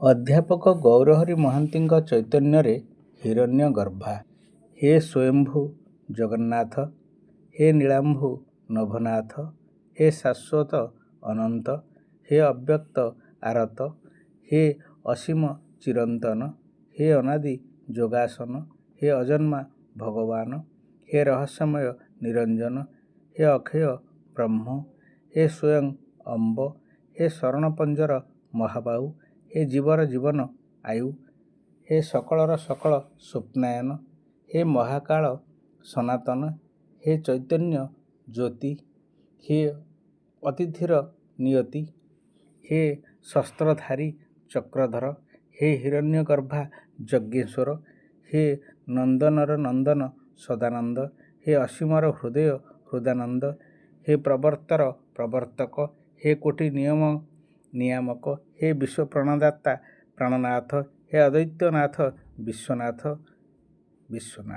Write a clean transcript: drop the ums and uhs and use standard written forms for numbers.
ଅଧ୍ୟାପକ ଗୌରହରି ମହାନ୍ତିଙ୍କ ଚୈତନ୍ୟରେ ହିରଣ୍ୟଗର୍ଭା। ହେ ସ୍ୱୟମ୍ଭୁ ଜଗନ୍ନାଥ, ହେ ନୀଳାମ୍ଭୁ ନଭନାଥ, ହେ ଶାଶ୍ୱତ ଅନନ୍ତ, ହେ ଅବ୍ୟକ୍ତ ଆରତ, ହେ ଅସୀମ ଚିରନ୍ତନ, ହେ ଅନାଦି ଯୋଗାସନ, ହେ ଅଜନ୍ମା ଭଗବାନ, ହେ ରହସ୍ୟମୟ ନିରଞ୍ଜନ, ହେ ଅକ୍ଷୟ ବ୍ରହ୍ମ, ହେ ସ୍ୱୟଂ ଅମ୍ବ, ହେ ଶରଣପଞ୍ଜର ମହାବାହୁ, ହେ ଜୀବର ଜୀବନ ଆୟୁ, ହେ ସକଳର ସକଳ ସ୍ୱପ୍ନାୟନ, ହେ ମହାକାଳ ସନାତନ, ହେ ଚୈତନ୍ୟ ଜ୍ୟୋତି, ହେ ଅତିଥିର ନିୟତି, ହେ ଶସ୍ତ୍ରଧାରୀ ଚକ୍ରଧର, ହେ ହିରଣ୍ୟଗର୍ଭା ଯଜ୍ଞେଶ୍ୱର, ହେ ନନ୍ଦନର ନନ୍ଦନ ସଦାନନ୍ଦ, ହେ ଅସୀମର ହୃଦୟ ହୃଦାନନ୍ଦ, ହେ ପ୍ରବର୍ତ୍ତର ପ୍ରବର୍ତ୍ତକ, ହେ କୋଟି ନିୟମ ନିୟାମକ, ହେ ବିଶ୍ୱ ପ୍ରାଣଦାତା ପ୍ରାଣନାଥ, ହେ ଅଦ୍ୱୈତନାଥ ବିଶ୍ୱନାଥ ବିଶ୍ୱନାଥ।